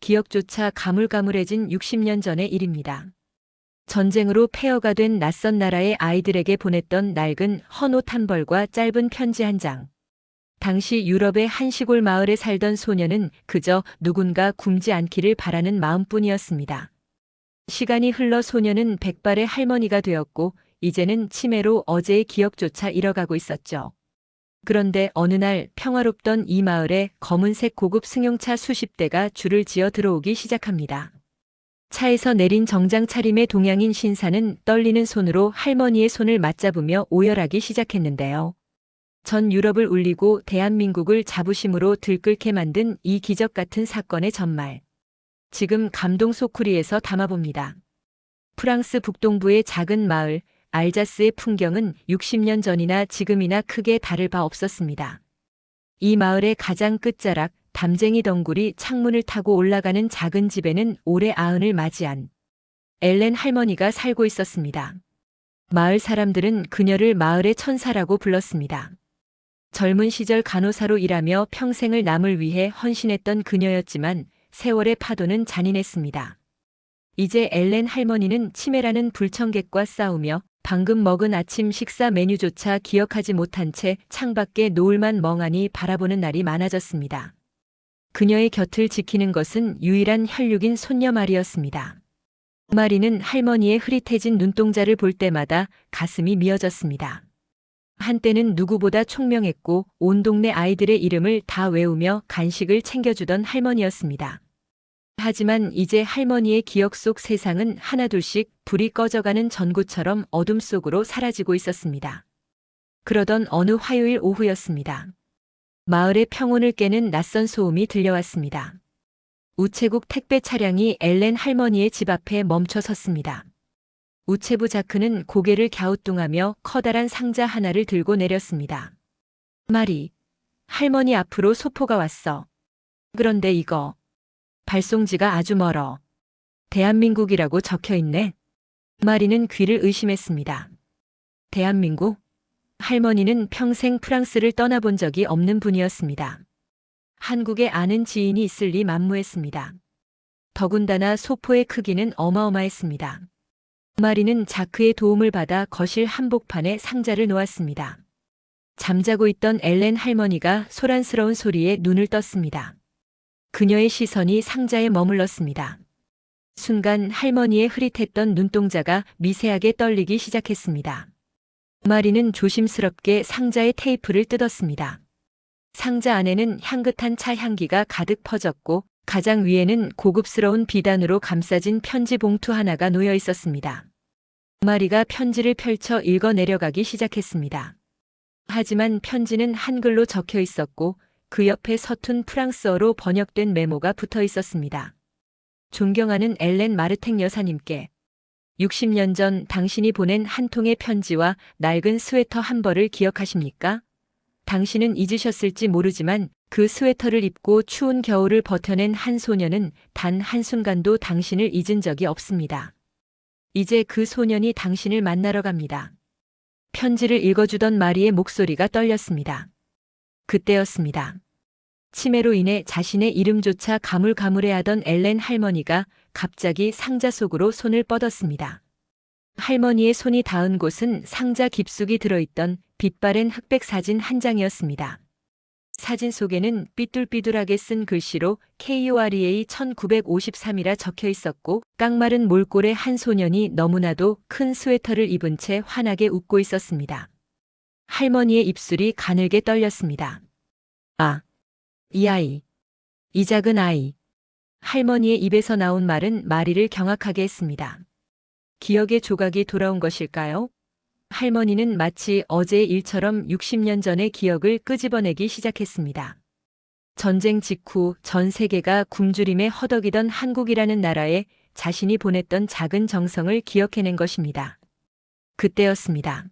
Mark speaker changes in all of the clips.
Speaker 1: 기억조차 가물가물해진 60년 전의 일입니다. 전쟁으로 폐허가 된 낯선 나라의 아이들에게 보냈던 낡은 헌옷 한 벌과 짧은 편지 한 장. 당시 유럽의 한 시골 마을에 살던 소녀는 그저 누군가 굶지 않기를 바라는 마음뿐이었습니다. 시간이 흘러 소녀는 백발의 할머니가 되었고 이제는 치매로 어제의 기억조차 잃어가고 있었죠. 그런데 어느 날 평화롭던 이 마을에 검은색 고급 승용차 수십 대가 줄을 지어 들어오기 시작합니다. 차에서 내린 정장 차림의 동양인 신사는 떨리는 손으로 할머니의 손을 맞잡으며 오열하기 시작했는데요. 전 유럽을 울리고 대한민국을 자부심으로 들끓게 만든 이 기적 같은 사건의 전말. 지금 감동 소쿠리에서 담아봅니다. 프랑스 북동부의 작은 마을 알자스의 풍경은 60년 전이나 지금이나 크게 다를 바 없었습니다. 이 마을의 가장 끝자락 담쟁이 덩굴이 창문을 타고 올라가는 작은 집에는 올해 90을 맞이한 엘렌 할머니가 살고 있었습니다. 마을 사람들은 그녀를 마을의 천사라고 불렀습니다. 젊은 시절 간호사로 일하며 평생을 남을 위해 헌신했던 그녀였지만 세월의 파도는 잔인했습니다. 이제 엘렌 할머니는 치매라는 불청객과 싸우며 방금 먹은 아침 식사 메뉴조차 기억하지 못한 채 창밖에 노을만 멍하니 바라보는 날이 많아졌습니다. 그녀의 곁을 지키는 것은 유일한 혈육인 손녀 마리였습니다. 마리는 할머니의 흐릿해진 눈동자를 볼 때마다 가슴이 미어졌습니다. 한때는 누구보다 총명했고 온 동네 아이들의 이름을 다 외우며 간식을 챙겨주던 할머니였습니다. 하지만 이제 할머니의 기억 속 세상은 하나둘씩 불이 꺼져가는 전구처럼 어둠 속으로 사라지고 있었습니다. 그러던 어느 화요일 오후였습니다. 마을의 평온을 깨는 낯선 소음이 들려왔습니다. 우체국 택배 차량이 엘렌 할머니의 집 앞에 멈춰 섰습니다. 우체부 자크는 고개를 갸우뚱하며 커다란 상자 하나를 들고 내렸습니다. 마리, 할머니 앞으로 소포가 왔어. 그런데 이거 발송지가 아주 멀어. 대한민국이라고 적혀 있네. 마리는 귀를 의심했습니다. 대한민국? 할머니는 평생 프랑스를 떠나본 적이 없는 분이었습니다. 한국에 아는 지인이 있을 리 만무했습니다. 더군다나 소포의 크기는 어마어마했습니다. 마리는 자크의 도움을 받아 거실 한복판에 상자를 놓았습니다. 잠자고 있던 엘렌 할머니가 소란스러운 소리에 눈을 떴습니다. 그녀의 시선이 상자에 머물렀습니다. 순간 할머니의 흐릿했던 눈동자가 미세하게 떨리기 시작했습니다. 마리는 조심스럽게 상자의 테이프를 뜯었습니다. 상자 안에는 향긋한 차 향기가 가득 퍼졌고 가장 위에는 고급스러운 비단으로 감싸진 편지 봉투 하나가 놓여 있었습니다. 마리가 편지를 펼쳐 읽어 내려가기 시작했습니다. 하지만 편지는 한글로 적혀 있었고 그 옆에 서툰 프랑스어로 번역된 메모가 붙어 있었습니다. 존경하는 엘렌 마르텍 여사님께 60년 전 당신이 보낸 한 통의 편지와 낡은 스웨터 한 벌을 기억하십니까? 당신은 잊으셨을지 모르지만 그 스웨터를 입고 추운 겨울을 버텨낸 한 소녀는 단 한순간도 당신을 잊은 적이 없습니다. 이제 그 소년이 당신을 만나러 갑니다. 편지를 읽어주던 마리의 목소리가 떨렸습니다. 그때였습니다. 치매로 인해 자신의 이름조차 가물가물해하던 엘렌 할머니가 갑자기 상자 속으로 손을 뻗었습니다. 할머니의 손이 닿은 곳은 상자 깊숙이 들어있던 빛바랜 흑백 사진 한 장이었습니다. 사진 속에는 삐뚤삐뚤하게 쓴 글씨로 KOREA 1953이라 적혀 있었고 깡마른 몰골의 한 소년이 너무나도 큰 스웨터를 입은 채 환하게 웃고 있었습니다. 할머니의 입술이 가늘게 떨렸습니다. 아, 이 아이, 이 작은 아이. 할머니의 입에서 나온 말은 마리를 경악하게 했습니다. 기억의 조각이 돌아온 것일까요? 할머니는 마치 어제의 일처럼 60년 전의 기억을 끄집어내기 시작했습니다. 전쟁 직후 전 세계가 굶주림에 허덕이던 한국이라는 나라에 자신이 보냈던 작은 정성을 기억해낸 것입니다. 그때였습니다.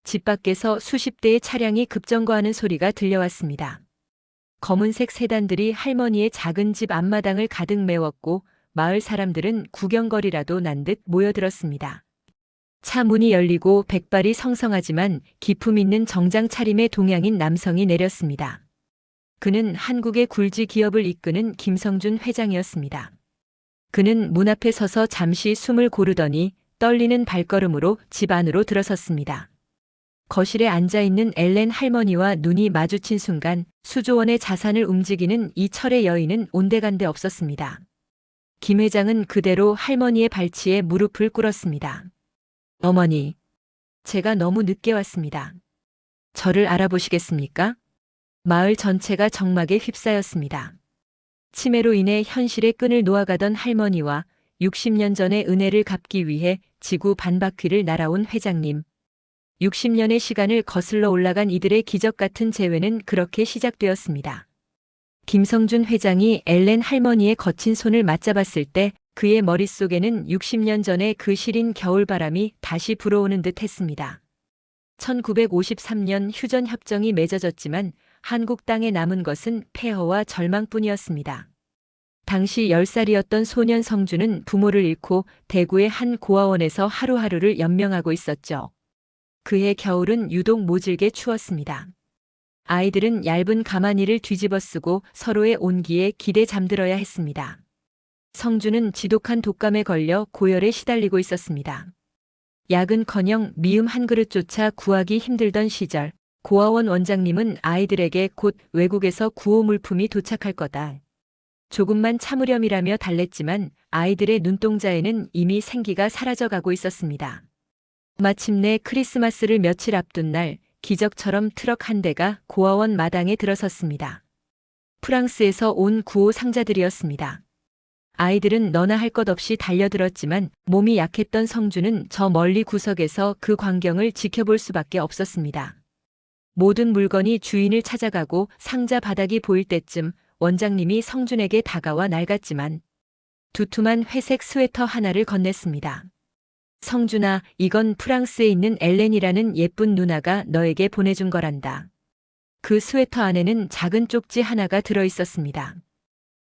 Speaker 1: 집 밖에서 수십 대의 차량이 급정거하는 소리가 들려왔습니다. 검은색 세단들이 할머니의 작은 집 앞마당을 가득 메웠고 마을 사람들은 구경거리라도 난 듯 모여들었습니다. 차 문이 열리고 백발이 성성하지만 기품 있는 정장 차림의 동양인 남성이 내렸습니다. 그는 한국의 굴지 기업을 이끄는 김성준 회장이었습니다. 그는 문 앞에 서서 잠시 숨을 고르더니 떨리는 발걸음으로 집 안으로 들어섰습니다. 거실에 앉아있는 엘렌 할머니와 눈이 마주친 순간 수조 원의 자산을 움직이는 이 철의 여인은 온데간데 없었습니다. 김 회장은 그대로 할머니의 발치에 무릎을 꿇었습니다. 어머니, 제가 너무 늦게 왔습니다. 저를 알아보시겠습니까? 마을 전체가 정막에 휩싸였습니다. 치매로 인해 현실의 끈을 놓아가던 할머니와 60년 전의 은혜를 갚기 위해 지구 반바퀴를 날아온 회장님. 60년의 시간을 거슬러 올라간 이들의 기적 같은 재회는 그렇게 시작되었습니다. 김성준 회장이 엘렌 할머니의 거친 손을 맞잡았을 때 그의 머릿속에는 60년 전의 그 시린 겨울바람이 다시 불어오는 듯 했습니다. 1953년 휴전협정이 맺어졌지만 한국 땅에 남은 것은 폐허와 절망뿐이었습니다. 당시 10살이었던 소년 성준은 부모를 잃고 대구의 한 고아원에서 하루하루를 연명하고 있었죠. 그해 겨울은 유독 모질게 추웠습니다. 아이들은 얇은 가마니를 뒤집어 쓰고 서로의 온기에 기대 잠들어야 했습니다. 성준은 지독한 독감에 걸려 고열에 시달리고 있었습니다. 약은커녕 미음 한 그릇조차 구하기 힘들던 시절, 고아원 원장님은 아이들에게 곧 외국에서 구호 물품이 도착할 거다. 조금만 참으렴이라며 달랬지만 아이들의 눈동자에는 이미 생기가 사라져가고 있었습니다. 마침내 크리스마스를 며칠 앞둔 날, 기적처럼 트럭 한 대가 고아원 마당에 들어섰습니다. 프랑스에서 온 구호 상자들이었습니다. 아이들은 너나 할 것 없이 달려들었지만 몸이 약했던 성준은 저 멀리 구석에서 그 광경을 지켜볼 수밖에 없었습니다. 모든 물건이 주인을 찾아가고 상자 바닥이 보일 때쯤 원장님이 성준에게 다가와 낡았지만 두툼한 회색 스웨터 하나를 건넸습니다. 성준아, 이건 프랑스에 있는 엘렌이라는 예쁜 누나가 너에게 보내준 거란다. 그 스웨터 안에는 작은 쪽지 하나가 들어있었습니다.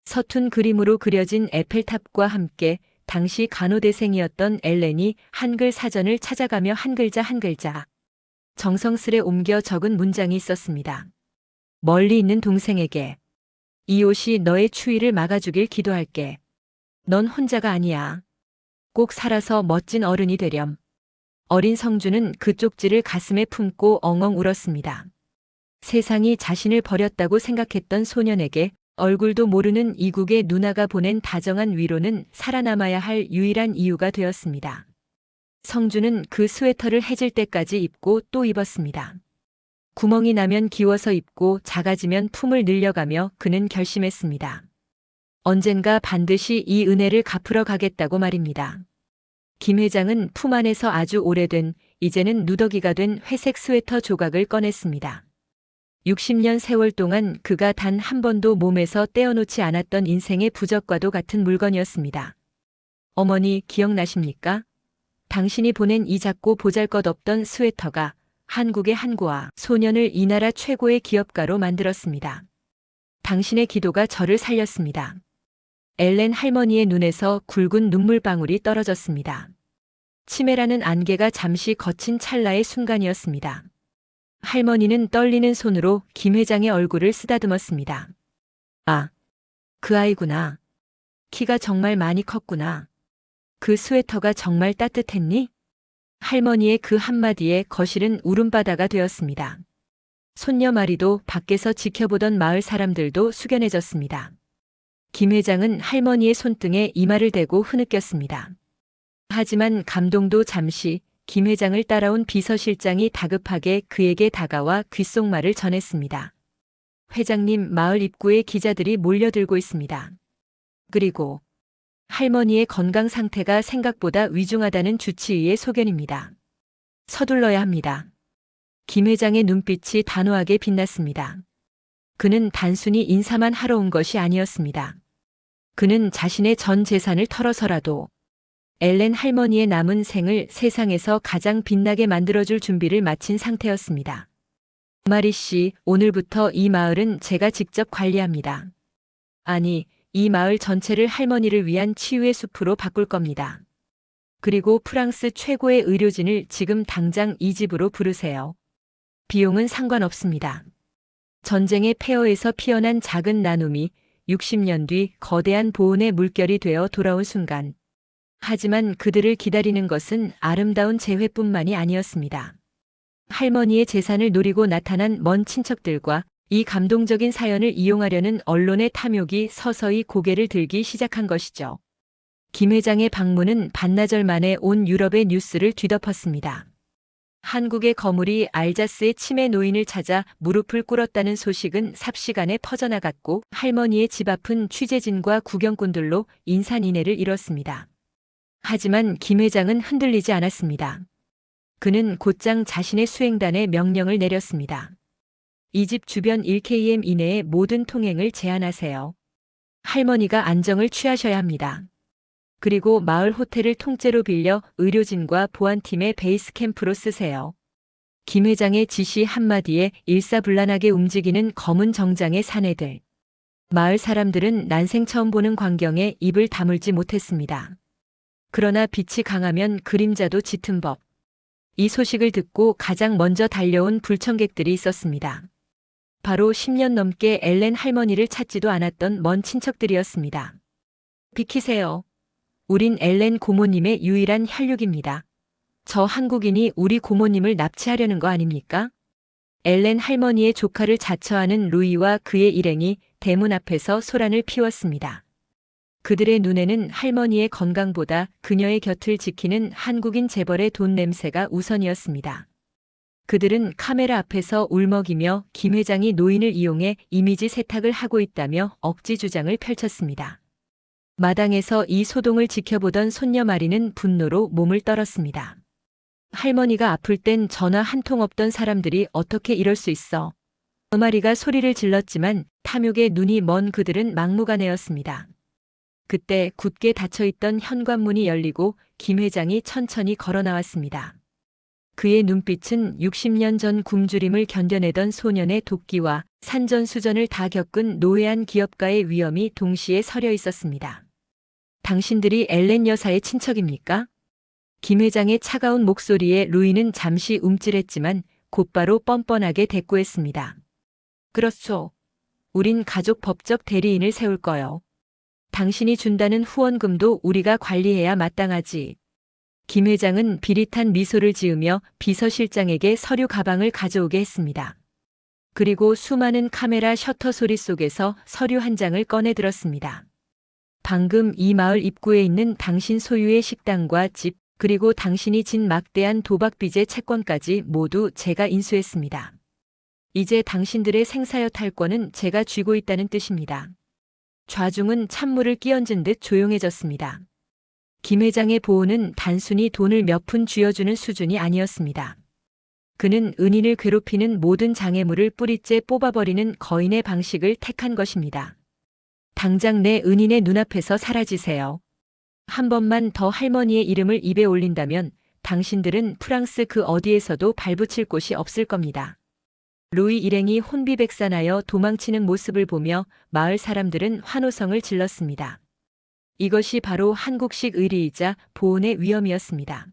Speaker 1: 서툰 그림으로 그려진 에펠탑과 함께 당시 간호대생이었던 엘렌이 한글 사전을 찾아가며 한 글자 한 글자 정성스레 옮겨 적은 문장이 있었습니다. 멀리 있는 동생에게 이 옷이 너의 추위를 막아주길 기도할게. 넌 혼자가 아니야. 꼭 살아서 멋진 어른이 되렴. 어린 성준은 그 쪽지를 가슴에 품고 엉엉 울었습니다. 세상이 자신을 버렸다고 생각했던 소년에게 얼굴도 모르는 이국의 누나가 보낸 다정한 위로는 살아남아야 할 유일한 이유가 되었습니다. 성준은 그 스웨터를 해질 때까지 입고 또 입었습니다. 구멍이 나면 기워서 입고 작아지면 품을 늘려가며 그는 결심했습니다. 언젠가 반드시 이 은혜를 갚으러 가겠다고 말입니다. 김 회장은 품 안에서 아주 오래된, 이제는 누더기가 된 회색 스웨터 조각을 꺼냈습니다. 60년 세월 동안 그가 단 한 번도 몸에서 떼어놓지 않았던 인생의 부적과도 같은 물건이었습니다. 어머니, 기억나십니까? 당신이 보낸 이 작고 보잘것없던 스웨터가 한국의 한 고아 소년을 이 나라 최고의 기업가로 만들었습니다. 당신의 기도가 저를 살렸습니다. 엘렌 할머니의 눈에서 굵은 눈물방울이 떨어졌습니다. 치매라는 안개가 잠시 거친 찰나의 순간이었습니다. 할머니는 떨리는 손으로 김 회장의 얼굴을 쓰다듬었습니다. 아, 그 아이구나. 키가 정말 많이 컸구나. 그 스웨터가 정말 따뜻했니? 할머니의 그 한마디에 거실은 울음바다가 되었습니다. 손녀 마리도 밖에서 지켜보던 마을 사람들도 숙연해졌습니다. 김 회장은 할머니의 손등에 이마를 대고 흐느꼈습니다. 하지만 감동도 잠시, 김 회장을 따라온 비서실장이 다급하게 그에게 다가와 귓속말을 전했습니다. 회장님, 마을 입구에 기자들이 몰려들고 있습니다. 그리고 할머니의 건강 상태가 생각보다 위중하다는 주치의의 소견입니다. 서둘러야 합니다. 김 회장의 눈빛이 단호하게 빛났습니다. 그는 단순히 인사만 하러 온 것이 아니었습니다. 그는 자신의 전 재산을 털어서라도 엘렌 할머니의 남은 생을 세상에서 가장 빛나게 만들어줄 준비를 마친 상태였습니다. 마리 씨, 오늘부터 이 마을은 제가 직접 관리합니다. 아니, 이 마을 전체를 할머니를 위한 치유의 숲으로 바꿀 겁니다. 그리고 프랑스 최고의 의료진을 지금 당장 이 집으로 부르세요. 비용은 상관없습니다. 전쟁의 폐허에서 피어난 작은 나눔이 60년 뒤 거대한 보온의 물결이 되어 돌아온 순간. 하지만 그들을 기다리는 것은 아름다운 재회뿐만이 아니었습니다. 할머니의 재산을 노리고 나타난 먼 친척들과 이 감동적인 사연을 이용하려는 언론의 탐욕이 서서히 고개를 들기 시작한 것이죠. 김 회장의 방문은 반나절 만에 온 유럽의 뉴스를 뒤덮었습니다. 한국의 거물이 알자스의 치매 노인을 찾아 무릎을 꿇었다는 소식은 삽시간에 퍼져나갔고 할머니의 집 앞은 취재진과 구경꾼들로 인산인해를 이뤘습니다. 하지만 김 회장은 흔들리지 않았습니다. 그는 곧장 자신의 수행단에 명령을 내렸습니다. 이 집 주변 1km 이내의 모든 통행을 제한하세요. 할머니가 안정을 취하셔야 합니다. 그리고 마을 호텔을 통째로 빌려 의료진과 보안팀의 베이스 캠프로 쓰세요. 김 회장의 지시 한마디에 일사불란하게 움직이는 검은 정장의 사내들. 마을 사람들은 난생 처음 보는 광경에 입을 다물지 못했습니다. 그러나 빛이 강하면 그림자도 짙은 법. 이 소식을 듣고 가장 먼저 달려온 불청객들이 있었습니다. 바로 10년 넘게 엘렌 할머니를 찾지도 않았던 먼 친척들이었습니다. 비키세요. 우린 엘렌 고모님의 유일한 혈육입니다. 저 한국인이 우리 고모님을 납치하려는 거 아닙니까? 엘렌 할머니의 조카를 자처하는 루이와 그의 일행이 대문 앞에서 소란을 피웠습니다. 그들의 눈에는 할머니의 건강보다 그녀의 곁을 지키는 한국인 재벌의 돈 냄새가 우선이었습니다. 그들은 카메라 앞에서 울먹이며 김 회장이 노인을 이용해 이미지 세탁을 하고 있다며 억지 주장을 펼쳤습니다. 마당에서 이 소동을 지켜보던 손녀 마리는 분노로 몸을 떨었습니다. 할머니가 아플 땐 전화 한 통 없던 사람들이 어떻게 이럴 수 있어. 마리가 소리를 질렀지만 탐욕에 눈이 먼 그들은 막무가내였습니다. 그때 굳게 닫혀있던 현관문이 열리고 김 회장이 천천히 걸어 나왔습니다. 그의 눈빛은 60년 전 굶주림을 견뎌내던 소년의 도끼와 산전수전을 다 겪은 노회한 기업가의 위엄이 동시에 서려 있었습니다. 당신들이 엘렌 여사의 친척입니까? 김 회장의 차가운 목소리에 루이는 잠시 움찔했지만 곧바로 뻔뻔하게 대꾸했습니다. 그렇소. 우린 가족 법적 대리인을 세울 거요. 당신이 준다는 후원금도 우리가 관리해야 마땅하지. 김 회장은 비릿한 미소를 지으며 비서실장에게 서류 가방을 가져오게 했습니다. 그리고 수많은 카메라 셔터 소리 속에서 서류 한 장을 꺼내 들었습니다. 방금 이 마을 입구에 있는 당신 소유의 식당과 집, 그리고 당신이 진 막대한 도박 빚의 채권까지 모두 제가 인수했습니다. 이제 당신들의 생사여 탈권은 제가 쥐고 있다는 뜻입니다. 좌중은 찬물을 끼얹은 듯 조용해졌습니다. 김 회장의 보호는 단순히 돈을 몇 푼 쥐어주는 수준이 아니었습니다. 그는 은인을 괴롭히는 모든 장애물을 뿌리째 뽑아버리는 거인의 방식을 택한 것입니다. 당장 내 은인의 눈앞에서 사라지세요. 한 번만 더 할머니의 이름을 입에 올린다면 당신들은 프랑스 그 어디에서도 발붙일 곳이 없을 겁니다. 루이 일행이 혼비백산하여 도망치는 모습을 보며 마을 사람들은 환호성을 질렀습니다. 이것이 바로 한국식 의리이자 보온의 위엄이었습니다.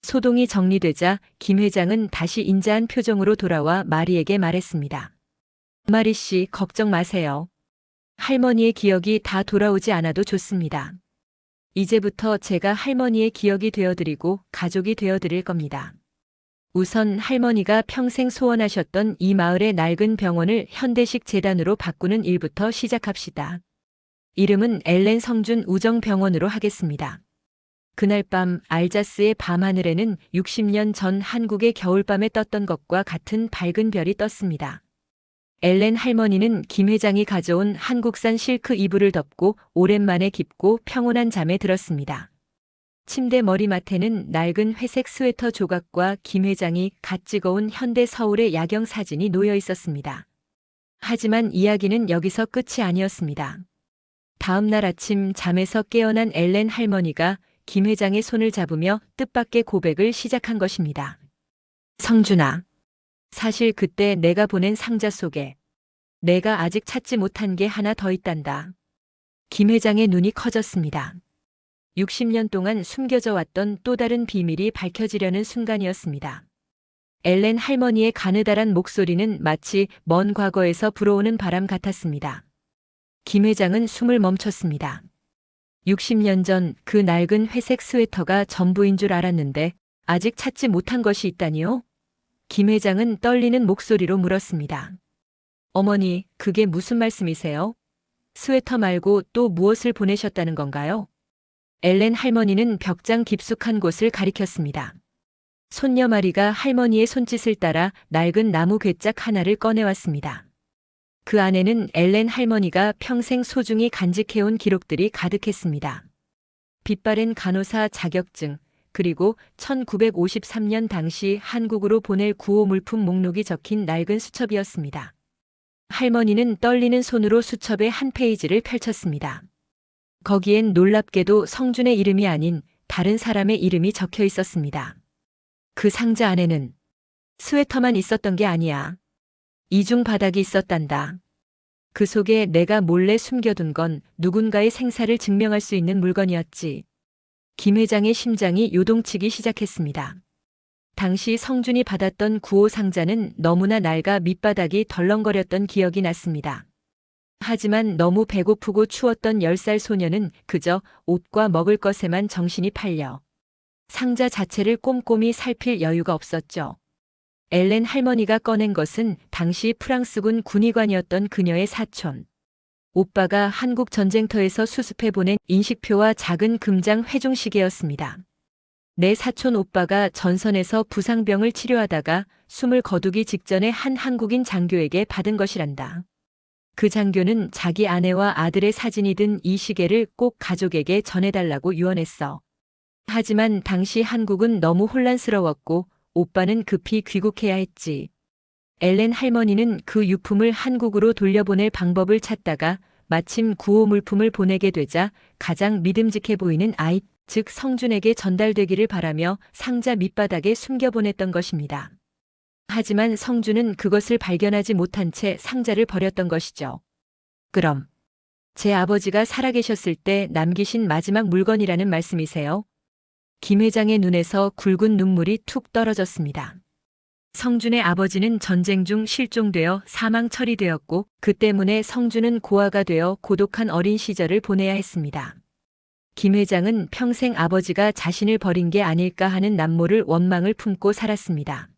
Speaker 1: 소동이 정리되자 김 회장은 다시 인자한 표정으로 돌아와 마리에게 말했습니다. 마리 씨, 걱정 마세요. 할머니의 기억이 다 돌아오지 않아도 좋습니다. 이제부터 제가 할머니의 기억이 되어드리고 가족이 되어드릴 겁니다. 우선 할머니가 평생 소원하셨던 이 마을의 낡은 병원을 현대식 재단으로 바꾸는 일부터 시작합시다. 이름은 엘렌 성준 우정병원으로 하겠습니다. 그날 밤 알자스의 밤하늘에는 60년 전 한국의 겨울밤에 떴던 것과 같은 밝은 별이 떴습니다. 엘렌 할머니는 김 회장이 가져온 한국산 실크 이불을 덮고 오랜만에 깊고 평온한 잠에 들었습니다. 침대 머리맡에는 낡은 회색 스웨터 조각과 김 회장이 갓 찍어온 현대 서울의 야경 사진이 놓여 있었습니다. 하지만 이야기는 여기서 끝이 아니었습니다. 다음 날 아침 잠에서 깨어난 엘렌 할머니가 김 회장의 손을 잡으며 뜻밖의 고백을 시작한 것입니다. 성준아, 사실 그때 내가 보낸 상자 속에 내가 아직 찾지 못한 게 하나 더 있단다. 김 회장의 눈이 커졌습니다. 60년 동안 숨겨져 왔던 또 다른 비밀이 밝혀지려는 순간이었습니다. 엘렌 할머니의 가느다란 목소리는 마치 먼 과거에서 불어오는 바람 같았습니다. 김 회장은 숨을 멈췄습니다. 60년 전 그 낡은 회색 스웨터가 전부인 줄 알았는데 아직 찾지 못한 것이 있다니요? 김 회장은 떨리는 목소리로 물었습니다. 어머니, 그게 무슨 말씀이세요? 스웨터 말고 또 무엇을 보내셨다는 건가요? 엘렌 할머니는 벽장 깊숙한 곳을 가리켰습니다. 손녀 마리가 할머니의 손짓을 따라 낡은 나무 괴짝 하나를 꺼내왔습니다. 그 안에는 엘렌 할머니가 평생 소중히 간직해온 기록들이 가득했습니다. 빛바랜 간호사 자격증, 그리고 1953년 당시 한국으로 보낼 구호 물품 목록이 적힌 낡은 수첩이었습니다. 할머니는 떨리는 손으로 수첩의 한 페이지를 펼쳤습니다. 거기엔 놀랍게도 성준의 이름이 아닌 다른 사람의 이름이 적혀 있었습니다. 그 상자 안에는 스웨터만 있었던 게 아니야. 이중 바닥이 있었단다. 그 속에 내가 몰래 숨겨둔 건 누군가의 생사를 증명할 수 있는 물건이었지. 김 회장의 심장이 요동치기 시작했습니다. 당시 성준이 받았던 구호 상자는 너무나 낡아 밑바닥이 덜렁거렸던 기억이 났습니다. 하지만 너무 배고프고 추웠던 10살 소녀는 그저 옷과 먹을 것에만 정신이 팔려 상자 자체를 꼼꼼히 살필 여유가 없었죠. 엘렌 할머니가 꺼낸 것은 당시 프랑스군 군의관이었던 그녀의 사촌. 오빠가 한국 전쟁터에서 수습해 보낸 인식표와 작은 금장 회중시계였습니다. 내 사촌 오빠가 전선에서 부상병을 치료하다가 숨을 거두기 직전에 한 한국인 장교에게 받은 것이란다. 그 장교는 자기 아내와 아들의 사진이 든 이 시계를 꼭 가족에게 전해달라고 유언했어. 하지만 당시 한국은 너무 혼란스러웠고 오빠는 급히 귀국해야 했지. 엘렌 할머니는 그 유품을 한국으로 돌려보낼 방법을 찾다가 마침 구호 물품을 보내게 되자 가장 믿음직해 보이는 아이, 즉 성준에게 전달되기를 바라며 상자 밑바닥에 숨겨보냈던 것입니다. 하지만 성준은 그것을 발견하지 못한 채 상자를 버렸던 것이죠. 그럼 제 아버지가 살아계셨을 때 남기신 마지막 물건이라는 말씀이세요? 김 회장의 눈에서 굵은 눈물이 툭 떨어졌습니다. 성준의 아버지는 전쟁 중 실종되어 사망 처리되었고 그 때문에 성준은 고아가 되어 고독한 어린 시절을 보내야 했습니다. 김 회장은 평생 아버지가 자신을 버린 게 아닐까 하는 남모를 원망을 품고 살았습니다.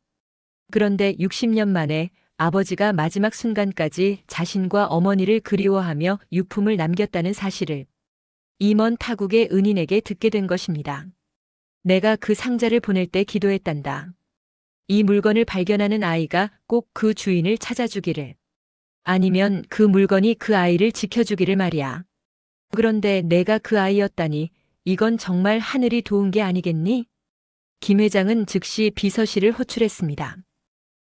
Speaker 1: 그런데 60년 만에 아버지가 마지막 순간까지 자신과 어머니를 그리워하며 유품을 남겼다는 사실을 이 먼 타국의 은인에게 듣게 된 것입니다. 내가 그 상자를 보낼 때 기도했단다. 이 물건을 발견하는 아이가 꼭 그 주인을 찾아주기를. 아니면 그 물건이 그 아이를 지켜주기를 말이야. 그런데 내가 그 아이였다니 이건 정말 하늘이 도운 게 아니겠니? 김 회장은 즉시 비서실을 호출했습니다.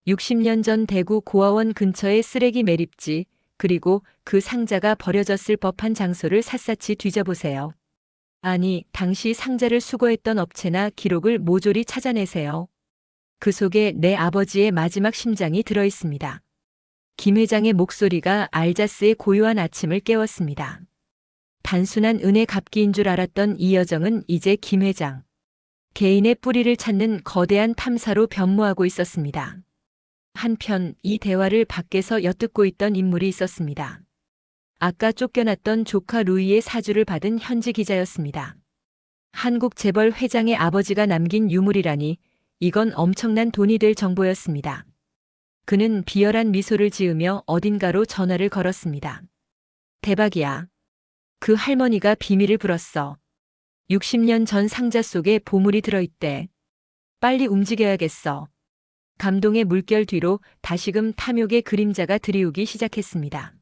Speaker 1: 60년 전 대구 고아원 근처의 쓰레기 매립지, 그리고 그 상자가 버려졌을 법한 장소를 샅샅이 뒤져보세요. 아니, 당시 상자를 수거했던 업체나 기록을 모조리 찾아내세요. 그 속에 내 아버지의 마지막 심장이 들어 있습니다. 김 회장의 목소리가 알자스의 고요한 아침을 깨웠습니다. 단순한 은혜 갚기인 줄 알았던 이 여정은 이제 김 회장 개인의 뿌리를 찾는 거대한 탐사로 변모하고 있었습니다. 한편 이 대화를 밖에서 엿듣고 있던 인물이 있었습니다. 아까 쫓겨났던 조카 루이의 사주를 받은 현지 기자였습니다. 한국 재벌 회장의 아버지가 남긴 유물이라니 이건 엄청난 돈이 될 정보였습니다. 그는 비열한 미소를 지으며 어딘가로 전화를 걸었습니다. 대박이야. 그 할머니가 비밀을 불었어. 60년 전 상자 속에 보물이 들어있대. 빨리 움직여야겠어. 감동의 물결 뒤로 다시금 탐욕의 그림자가 드리우기 시작했습니다.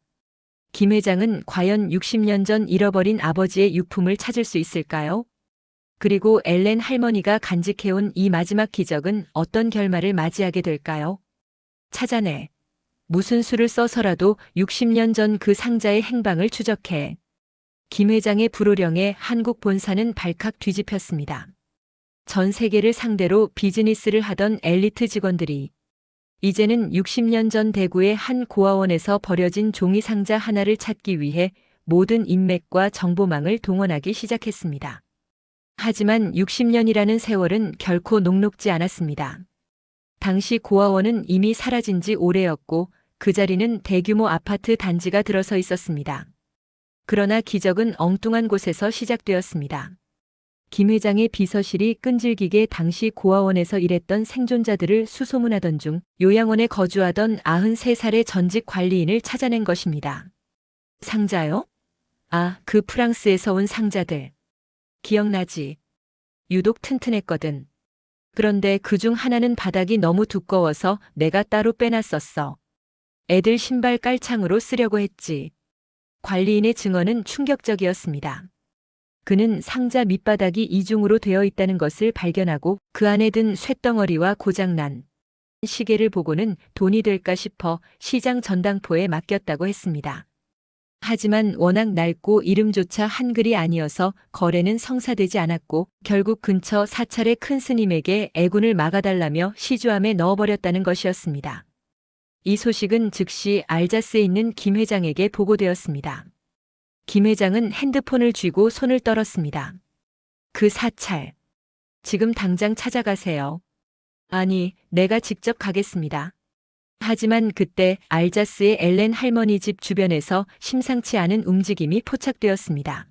Speaker 1: 김 회장은 과연 60년 전 잃어버린 아버지의 유품을 찾을 수 있을까요? 그리고 엘렌 할머니가 간직해온 이 마지막 기적은 어떤 결말을 맞이하게 될까요? 찾아내. 무슨 수를 써서라도 60년 전 그 상자의 행방을 추적해. 김 회장의 불호령에 한국 본사는 발칵 뒤집혔습니다. 전 세계를 상대로 비즈니스를 하던 엘리트 직원들이 이제는 60년 전 대구의 한 고아원에서 버려진 종이 상자 하나를 찾기 위해 모든 인맥과 정보망을 동원하기 시작했습니다. 하지만 60년이라는 세월은 결코 녹록지 않았습니다. 당시 고아원은 이미 사라진 지 오래였고 그 자리는 대규모 아파트 단지가 들어서 있었습니다. 그러나 기적은 엉뚱한 곳에서 시작되었습니다. 김 회장의 비서실이 끈질기게 당시 고아원에서 일했던 생존자들을 수소문하던 중 요양원에 거주하던 93살의 전직 관리인을 찾아낸 것입니다. 상자요? 아, 그 프랑스에서 온 상자들. 기억나지? 유독 튼튼했거든. 그런데 그중 하나는 바닥이 너무 두꺼워서 내가 따로 빼놨었어. 애들 신발 깔창으로 쓰려고 했지. 관리인의 증언은 충격적이었습니다. 그는 상자 밑바닥이 이중으로 되어 있다는 것을 발견하고 그 안에 든 쇳덩어리와 고장난 시계를 보고는 돈이 될까 싶어 시장 전당포에 맡겼다고 했습니다. 하지만 워낙 낡고 이름조차 한글이 아니어서 거래는 성사되지 않았고 결국 근처 사찰의 큰 스님에게 애군을 막아달라며 시주함에 넣어버렸다는 것이었습니다. 이 소식은 즉시 알자스에 있는 김 회장에게 보고되었습니다. 김 회장은 핸드폰을 쥐고 손을 떨었습니다. 그 사찰. 지금 당장 찾아가세요. 아니, 내가 직접 가겠습니다. 하지만 그때 알자스의 엘렌 할머니 집 주변에서 심상치 않은 움직임이 포착되었습니다.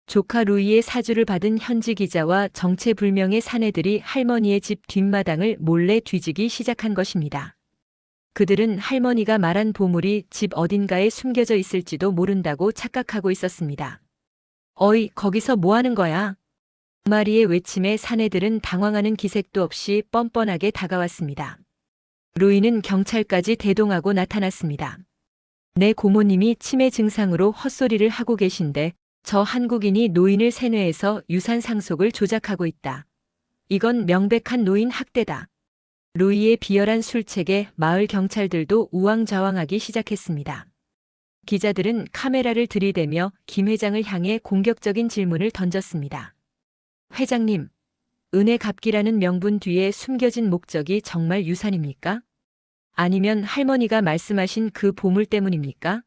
Speaker 1: 조카 루이의 사주를 받은 현지 기자와 정체불명의 사내들이 할머니의 집 뒷마당을 몰래 뒤지기 시작한 것입니다. 그들은 할머니가 말한 보물이 집 어딘가에 숨겨져 있을지도 모른다고 착각하고 있었습니다. 어이, 거기서 뭐 하는 거야? 마리의 외침에 사내들은 당황하는 기색도 없이 뻔뻔하게 다가왔습니다. 루이는 경찰까지 대동하고 나타났습니다. 내 고모님이 치매 증상으로 헛소리를 하고 계신데 저 한국인이 노인을 세뇌해서 유산 상속을 조작하고 있다. 이건 명백한 노인 학대다. 루이의 비열한 술책에 마을 경찰들도 우왕좌왕하기 시작했습니다. 기자들은 카메라를 들이대며 김 회장을 향해 공격적인 질문을 던졌습니다. 회장님, 은혜 갚기라는 명분 뒤에 숨겨진 목적이 정말 유산입니까? 아니면 할머니가 말씀하신 그 보물 때문입니까?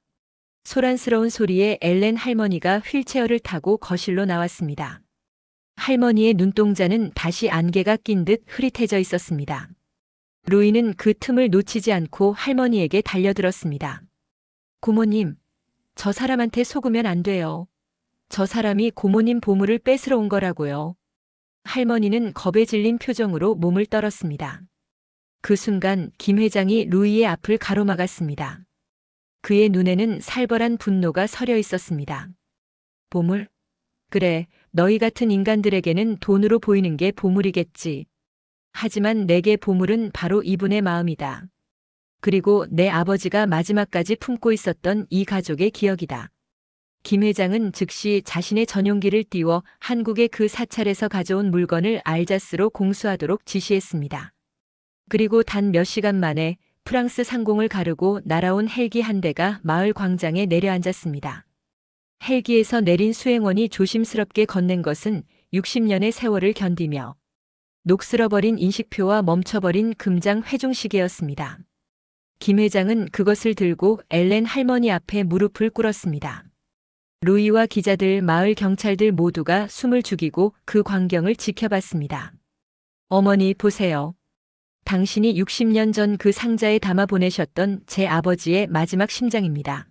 Speaker 1: 소란스러운 소리에 엘렌 할머니가 휠체어를 타고 거실로 나왔습니다. 할머니의 눈동자는 다시 안개가 낀 듯 흐릿해져 있었습니다. 루이는 그 틈을 놓치지 않고 할머니에게 달려들었습니다. 고모님, 저 사람한테 속으면 안 돼요. 저 사람이 고모님 보물을 뺏으러 온 거라고요. 할머니는 겁에 질린 표정으로 몸을 떨었습니다. 그 순간 김 회장이 루이의 앞을 가로막았습니다. 그의 눈에는 살벌한 분노가 서려 있었습니다. 보물? 그래, 너희 같은 인간들에게는 돈으로 보이는 게 보물이겠지. 하지만 내게 보물은 바로 이분의 마음이다. 그리고 내 아버지가 마지막까지 품고 있었던 이 가족의 기억이다. 김 회장은 즉시 자신의 전용기를 띄워 한국의 그 사찰에서 가져온 물건을 알자스로 공수하도록 지시했습니다. 그리고 단 몇 시간 만에 프랑스 상공을 가르고 날아온 헬기 한 대가 마을 광장에 내려앉았습니다. 헬기에서 내린 수행원이 조심스럽게 건넨 것은 60년의 세월을 견디며 녹슬어버린 인식표와 멈춰버린 금장 회중시계였습니다. 김 회장은 그것을 들고 엘렌 할머니 앞에 무릎을 꿇었습니다. 루이와 기자들, 마을 경찰들 모두가 숨을 죽이고 그 광경을 지켜봤습니다. 어머니, 보세요. 당신이 60년 전 그 상자에 담아 보내셨던 제 아버지의 마지막 심장입니다.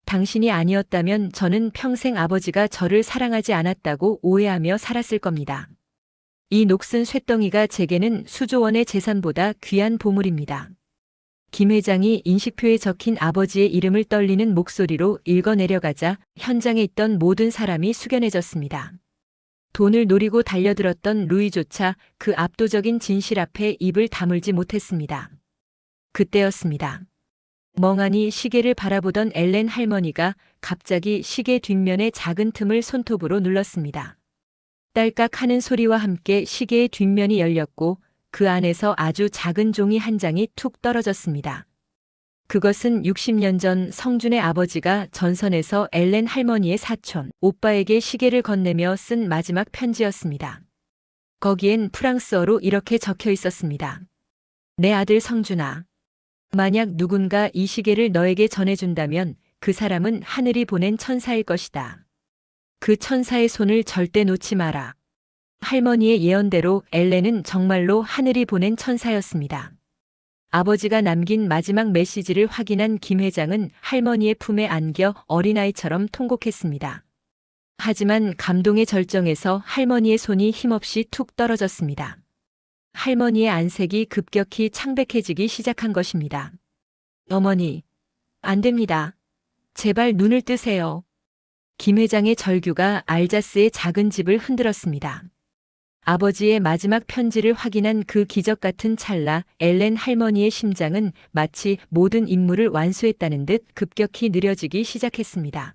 Speaker 1: 당신이 아니었다면 저는 평생 아버지가 저를 사랑하지 않았다고 오해하며 살았을 겁니다. 이 녹슨 쇳덩이가 제게는 수조 원의 재산보다 귀한 보물입니다. 김 회장이 인식표에 적힌 아버지의 이름을 떨리는 목소리로 읽어내려가자 현장에 있던 모든 사람이 숙연해졌습니다. 돈을 노리고 달려들었던 루이조차 그 압도적인 진실 앞에 입을 다물지 못했습니다. 그때였습니다. 멍하니 시계를 바라보던 엘렌 할머니가 갑자기 시계 뒷면의 작은 틈을 손톱으로 눌렀습니다. 딸깍 하는 소리와 함께 시계의 뒷면이 열렸고 그 안에서 아주 작은 종이 한 장이 툭 떨어졌습니다. 그것은 60년 전 성준의 아버지가 전선에서 엘렌 할머니의 사촌, 오빠에게 시계를 건네며 쓴 마지막 편지였습니다. 거기엔 프랑스어로 이렇게 적혀 있었습니다. 내 아들 성준아. 만약 누군가 이 시계를 너에게 전해준다면 그 사람은 하늘이 보낸 천사일 것이다. 그 천사의 손을 절대 놓지 마라. 할머니의 예언대로 엘렌은 정말로 하늘이 보낸 천사였습니다. 아버지가 남긴 마지막 메시지를 확인한 김 회장은 할머니의 품에 안겨 어린아이처럼 통곡했습니다. 하지만 감동의 절정에서 할머니의 손이 힘없이 툭 떨어졌습니다. 할머니의 안색이 급격히 창백해지기 시작한 것입니다. 어머니, 안 됩니다. 제발 눈을 뜨세요. 김 회장의 절규가 알자스의 작은 집을 흔들었습니다. 아버지의 마지막 편지를 확인한 그 기적 같은 찰나 엘렌 할머니의 심장은 마치 모든 임무를 완수했다는 듯 급격히 느려지기 시작했습니다.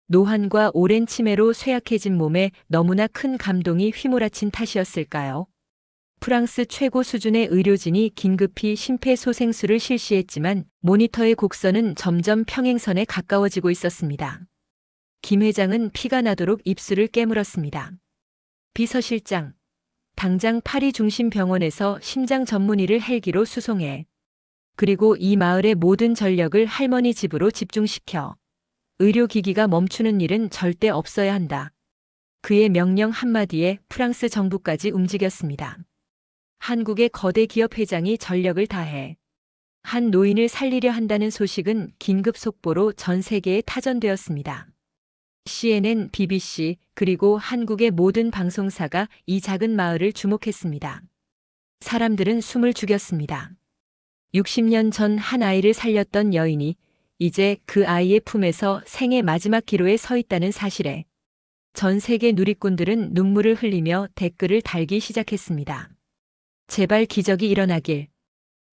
Speaker 1: 노환과 오랜 치매로 쇠약해진 몸에 너무나 큰 감동이 휘몰아친 탓이었을까요? 프랑스 최고 수준의 의료진이 긴급히 심폐소생술을 실시했지만 모니터의 곡선은 점점 평행선에 가까워지고 있었습니다. 김 회장은 피가 나도록 입술을 깨물었습니다. 비서실장, 당장 파리 중심병원에서 심장 전문의를 헬기로 수송해. 그리고 이 마을의 모든 전력을 할머니 집으로 집중시켜. 의료기기가 멈추는 일은 절대 없어야 한다. 그의 명령 한마디에 프랑스 정부까지 움직였습니다. 한국의 거대 기업 회장이 전력을 다해 한 노인을 살리려 한다는 소식은 긴급 속보로 전 세계에 타전되었습니다. CNN, BBC, 그리고 한국의 모든 방송사가 이 작은 마을을 주목했습니다. 사람들은 숨을 죽였습니다. 60년 전 한 아이를 살렸던 여인이 이제 그 아이의 품에서 생애 마지막 기로에 서 있다는 사실에 전 세계 누리꾼들은 눈물을 흘리며 댓글을 달기 시작했습니다. 제발 기적이 일어나길.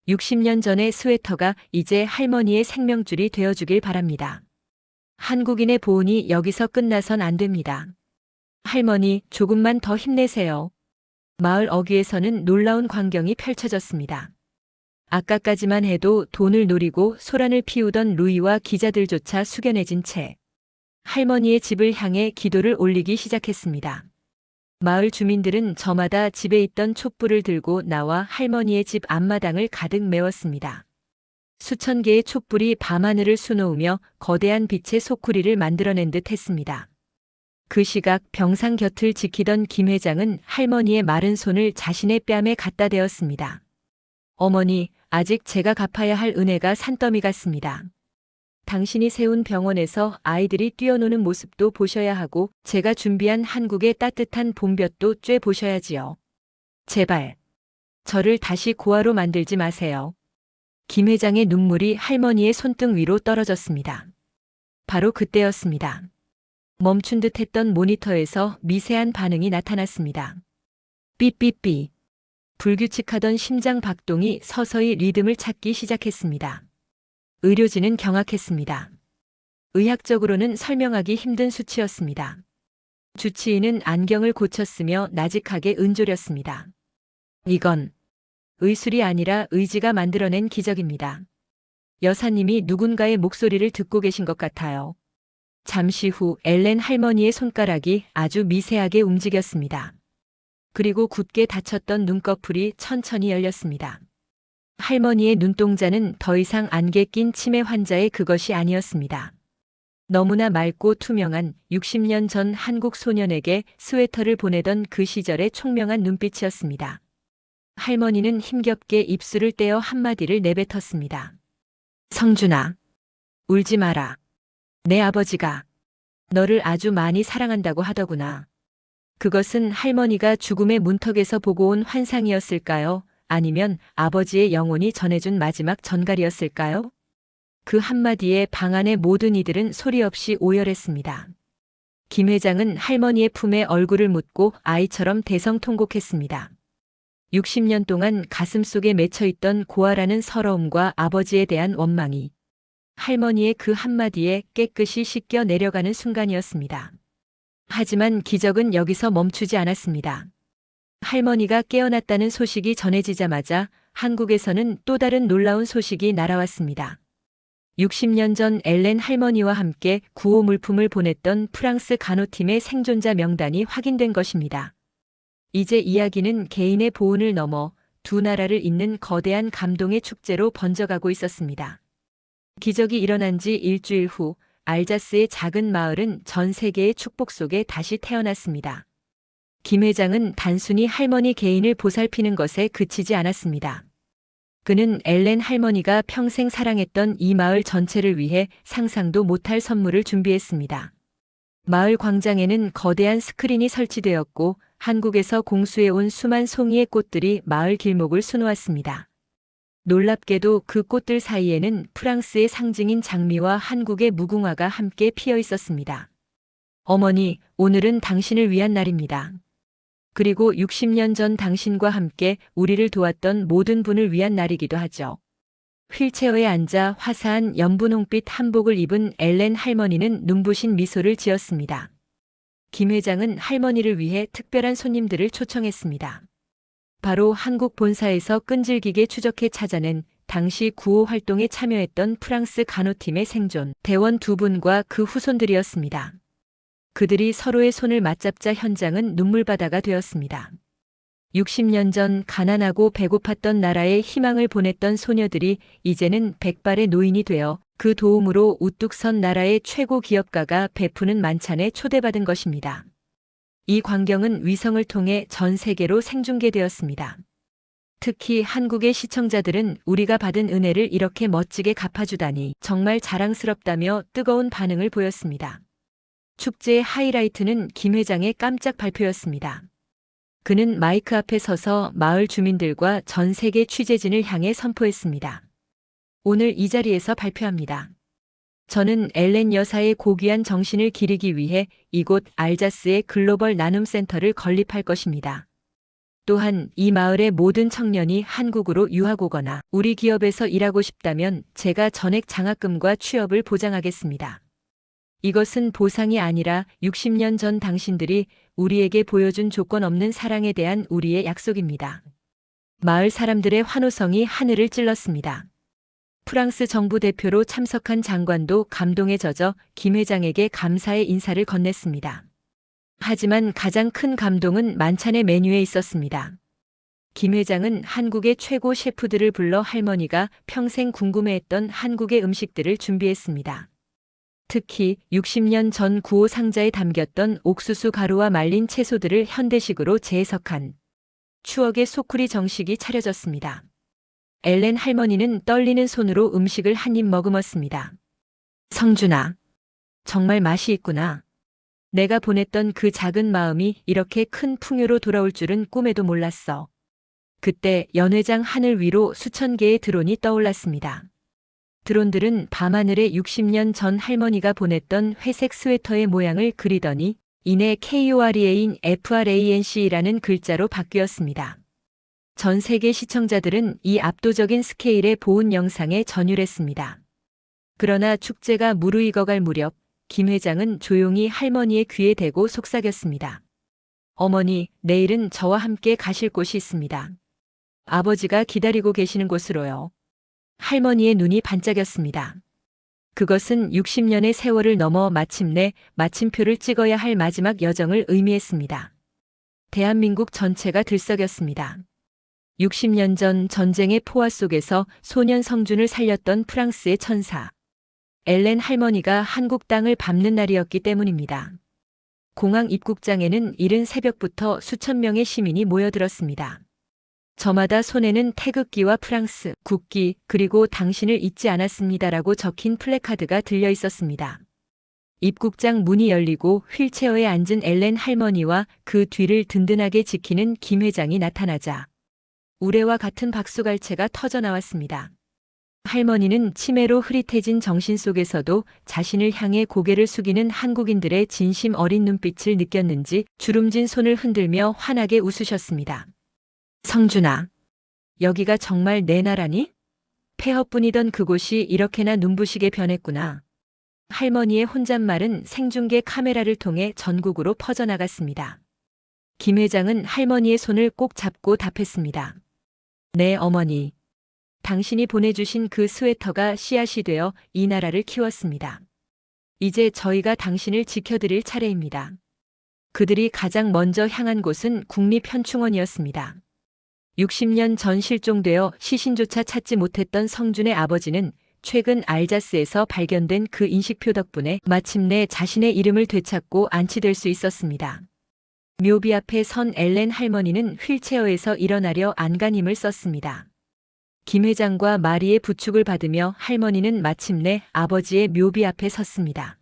Speaker 1: 60년 전의 스웨터가 이제 할머니의 생명줄이 되어주길 바랍니다. 한국인의 보온이 여기서 끝나선 안 됩니다. 할머니, 조금만 더 힘내세요. 마을 어귀에서는 놀라운 광경이 펼쳐졌습니다. 아까까지만 해도 돈을 노리고 소란을 피우던 루이와 기자들조차 숙연해진 채 할머니의 집을 향해 기도를 올리기 시작했습니다. 마을 주민들은 저마다 집에 있던 촛불을 들고 나와 할머니의 집 앞마당을 가득 메웠습니다. 수천 개의 촛불이 밤하늘을 수놓으며 거대한 빛의 소쿠리를 만들어낸 듯 했습니다. 그 시각 병상 곁을 지키던 김 회장은 할머니의 마른 손을 자신의 뺨에 갖다 대었습니다. 어머니, 아직 제가 갚아야 할 은혜가 산더미 같습니다. 당신이 세운 병원에서 아이들이 뛰어노는 모습도 보셔야 하고 제가 준비한 한국의 따뜻한 봄볕도 쬐 보셔야지요. 제발, 저를 다시 고아로 만들지 마세요. 김 회장의 눈물이 할머니의 손등 위로 떨어졌습니다. 바로 그때였습니다. 멈춘 듯 했던 모니터에서 미세한 반응이 나타났습니다. 삐삐삐. 불규칙하던 심장 박동이 서서히 리듬을 찾기 시작했습니다. 의료진은 경악했습니다. 의학적으로는 설명하기 힘든 수치였습니다. 주치의는 안경을 고쳤으며 나직하게 은졸였습니다. 이건 의술이 아니라 의지가 만들어낸 기적입니다. 여사님이 누군가의 목소리를 듣고 계신 것 같아요. 잠시 후 엘렌 할머니의 손가락이 아주 미세하게 움직였습니다. 그리고 굳게 닫혔던 눈꺼풀이 천천히 열렸습니다. 할머니의 눈동자는 더 이상 안개 낀 치매 환자의 그것이 아니었습니다. 너무나 맑고 투명한 60년 전 한국 소년에게 스웨터를 보내던 그 시절의 총명한 눈빛이었습니다. 할머니는 힘겹게 입술을 떼어 한마디를 내뱉었습니다. 성준아, 울지 마라. 내 아버지가 너를 아주 많이 사랑한다고 하더구나. 그것은 할머니가 죽음의 문턱에서 보고 온 환상이었을까요? 아니면 아버지의 영혼이 전해준 마지막 전갈이었을까요? 그 한마디에 방 안의 모든 이들은 소리 없이 오열했습니다. 김 회장은 할머니의 품에 얼굴을 묻고 아이처럼 대성통곡했습니다. 60년 동안 가슴속에 맺혀있던 고아라는 서러움과 아버지에 대한 원망이 할머니의 그 한마디에 깨끗이 씻겨 내려가는 순간이었습니다. 하지만 기적은 여기서 멈추지 않았습니다. 할머니가 깨어났다는 소식이 전해지자마자 한국에서는 또 다른 놀라운 소식이 날아왔습니다. 60년 전 엘렌 할머니와 함께 구호 물품을 보냈던 프랑스 간호팀의 생존자 명단이 확인된 것입니다. 이제 이야기는 개인의 보온을 넘어 두 나라를 잇는 거대한 감동의 축제로 번져가고 있었습니다. 기적이 일어난 지 일주일 후 알자스의 작은 마을은 전 세계의 축복 속에 다시 태어났습니다. 김 회장은 단순히 할머니 개인을 보살피는 것에 그치지 않았습니다. 그는 엘렌 할머니가 평생 사랑했던 이 마을 전체를 위해 상상도 못할 선물을 준비했습니다. 마을 광장에는 거대한 스크린이 설치되었고 한국에서 공수해온 수만 송이의 꽃들이 마을 길목을 수놓았습니다. 놀랍게도 그 꽃들 사이에는 프랑스의 상징인 장미와 한국의 무궁화가 함께 피어 있었습니다. 어머니, 오늘은 당신을 위한 날입니다. 그리고 60년 전 당신과 함께 우리를 도왔던 모든 분을 위한 날이기도 하죠. 휠체어에 앉아 화사한 연분홍빛 한복을 입은 엘렌 할머니는 눈부신 미소를 지었습니다. 김 회장은 할머니를 위해 특별한 손님들을 초청했습니다. 바로 한국 본사에서 끈질기게 추적해 찾아낸 당시 구호 활동에 참여했던 프랑스 간호팀의 생존 대원 두 분과 그 후손들이었습니다. 그들이 서로의 손을 맞잡자 현장은 눈물바다가 되었습니다. 60년 전 가난하고 배고팠던 나라에 희망을 보냈던 소녀들이 이제는 백발의 노인이 되어 그 도움으로 우뚝 선 나라의 최고 기업가가 베푸는 만찬에 초대받은 것입니다. 이 광경은 위성을 통해 전 세계로 생중계되었습니다. 특히 한국의 시청자들은 우리가 받은 은혜를 이렇게 멋지게 갚아주다니 정말 자랑스럽다며 뜨거운 반응을 보였습니다. 축제의 하이라이트는 김 회장의 깜짝 발표였습니다. 그는 마이크 앞에 서서 마을 주민들과 전 세계 취재진을 향해 선포했습니다. 오늘 이 자리에서 발표합니다. 저는 엘렌 여사의 고귀한 정신을 기리기 위해 이곳 알자스의 글로벌 나눔센터를 건립할 것입니다. 또한 이 마을의 모든 청년이 한국으로 유학 오거나 우리 기업에서 일하고 싶다면 제가 전액 장학금과 취업을 보장하겠습니다. 이것은 보상이 아니라 60년 전 당신들이 우리에게 보여준 조건 없는 사랑에 대한 우리의 약속입니다. 마을 사람들의 환호성이 하늘을 찔렀습니다. 프랑스 정부 대표로 참석한 장관도 감동에 젖어 김 회장에게 감사의 인사를 건넸습니다. 하지만 가장 큰 감동은 만찬의 메뉴에 있었습니다. 김 회장은 한국의 최고 셰프들을 불러 할머니가 평생 궁금해했던 한국의 음식들을 준비했습니다. 특히 60년 전 구호 상자에 담겼던 옥수수 가루와 말린 채소들을 현대식으로 재해석한 추억의 소쿠리 정식이 차려졌습니다. 엘렌 할머니는 떨리는 손으로 음식을 한 입 머금었습니다. 성준아, 정말 맛이 있구나. 내가 보냈던 그 작은 마음이 이렇게 큰 풍요로 돌아올 줄은 꿈에도 몰랐어. 그때 연회장 하늘 위로 수천 개의 드론이 떠올랐습니다. 드론들은 밤하늘에 60년 전 할머니가 보냈던 회색 스웨터의 모양을 그리더니 이내 KOREA인 FRANC라는 글자로 바뀌었습니다. 전 세계 시청자들은 이 압도적인 스케일의 보온 영상에 전율했습니다. 그러나 축제가 무르익어갈 무렵 김 회장은 조용히 할머니의 귀에 대고 속삭였습니다. 어머니, 내일은 저와 함께 가실 곳이 있습니다. 아버지가 기다리고 계시는 곳으로요. 할머니의 눈이 반짝였습니다. 그것은 60년의 세월을 넘어 마침내 마침표를 찍어야 할 마지막 여정을 의미했습니다. 대한민국 전체가 들썩였습니다. 60년 전 전쟁의 포화 속에서 소년 성준을 살렸던 프랑스의 천사 엘렌 할머니가 한국 땅을 밟는 날이었기 때문입니다. 공항 입국장에는 이른 새벽부터 수천 명의 시민이 모여들었습니다. 저마다 손에는 태극기와 프랑스 국기 그리고 당신을 잊지 않았습니다라고 적힌 플래카드가 들려 있었습니다. 입국장 문이 열리고 휠체어에 앉은 엘렌 할머니와 그 뒤를 든든하게 지키는 김 회장이 나타나자 우레와 같은 박수갈채가 터져나왔습니다. 할머니는 치매로 흐릿해진 정신 속에서도 자신을 향해 고개를 숙이는 한국인들의 진심 어린 눈빛을 느꼈는지 주름진 손을 흔들며 환하게 웃으셨습니다. 성준아, 여기가 정말 내 나라니? 폐허뿐이던 그곳이 이렇게나 눈부시게 변했구나. 할머니의 혼잣말은 생중계 카메라를 통해 전국으로 퍼져나갔습니다. 김 회장은 할머니의 손을 꼭 잡고 답했습니다. 네, 어머니. 당신이 보내주신 그 스웨터가 씨앗이 되어 이 나라를 키웠습니다. 이제 저희가 당신을 지켜드릴 차례입니다. 그들이 가장 먼저 향한 곳은 국립현충원이었습니다. 60년 전 실종되어 시신조차 찾지 못했던 성준의 아버지는 최근 알자스에서 발견된 그 인식표 덕분에 마침내 자신의 이름을 되찾고 안치될 수 있었습니다. 묘비 앞에 선 엘렌 할머니는 휠체어에서 일어나려 안간힘을 썼습니다. 김 회장과 마리의 부축을 받으며 할머니는 마침내 아버지의 묘비 앞에 섰습니다.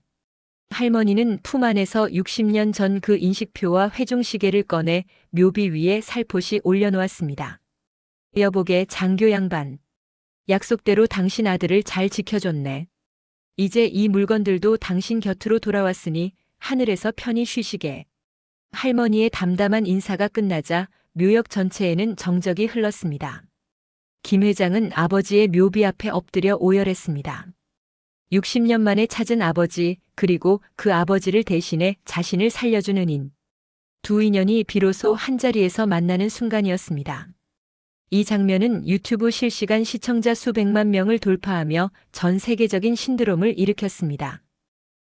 Speaker 1: 할머니는 품 안에서 60년 전 그 인식표와 회중시계를 꺼내 묘비 위에 살포시 올려놓았습니다. 여보게 장교 양반. 약속대로 당신 아들을 잘 지켜줬네. 이제 이 물건들도 당신 곁으로 돌아왔으니 하늘에서 편히 쉬시게. 할머니의 담담한 인사가 끝나자 묘역 전체에는 정적이 흘렀습니다. 김 회장은 아버지의 묘비 앞에 엎드려 오열했습니다. 60년 만에 찾은 아버지, 그리고 그 아버지를 대신해 자신을 살려준 은인. 두 인연이 비로소 한자리에서 만나는 순간이었습니다. 이 장면은 유튜브 실시간 시청자 수백만 명을 돌파하며 전 세계적인 신드롬을 일으켰습니다.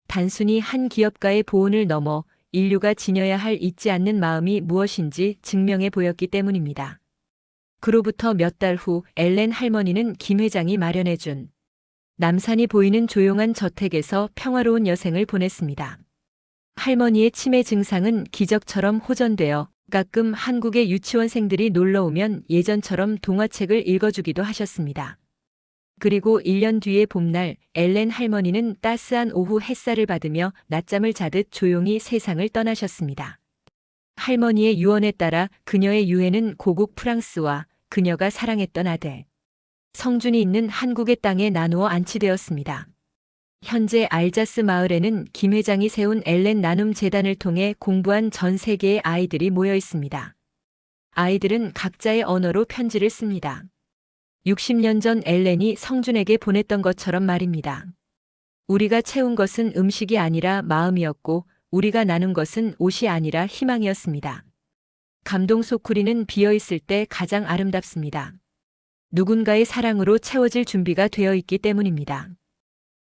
Speaker 1: 단순히 한 기업가의 보온을 넘어 인류가 지녀야 할 잊지 않는 마음이 무엇인지 증명해 보였기 때문입니다. 그로부터 몇 달 후 엘렌 할머니는 김 회장이 마련해준 남산이 보이는 조용한 저택에서 평화로운 여생을 보냈습니다. 할머니의 치매 증상은 기적처럼 호전되어 가끔 한국의 유치원생들이 놀러오면 예전처럼 동화책을 읽어주기도 하셨습니다. 그리고 1년 뒤의 봄날 엘렌 할머니는 따스한 오후 햇살을 받으며 낮잠을 자듯 조용히 세상을 떠나셨습니다. 할머니의 유언에 따라 그녀의 유해는 고국 프랑스와 그녀가 사랑했던 아들 성준이 있는 한국의 땅에 나누어 안치되었습니다. 현재 알자스 마을에는 김 회장이 세운 엘렌 나눔 재단을 통해 공부한 전 세계의 아이들이 모여 있습니다. 아이들은 각자의 언어로 편지를 씁니다. 60년 전 엘렌이 성준에게 보냈던 것처럼 말입니다. 우리가 채운 것은 음식이 아니라 마음이었고 우리가 나눈 것은 옷이 아니라 희망이었습니다. 감동 소쿠리는 비어있을 때 가장 아름답습니다. 누군가의 사랑으로 채워질 준비가 되어 있기 때문입니다.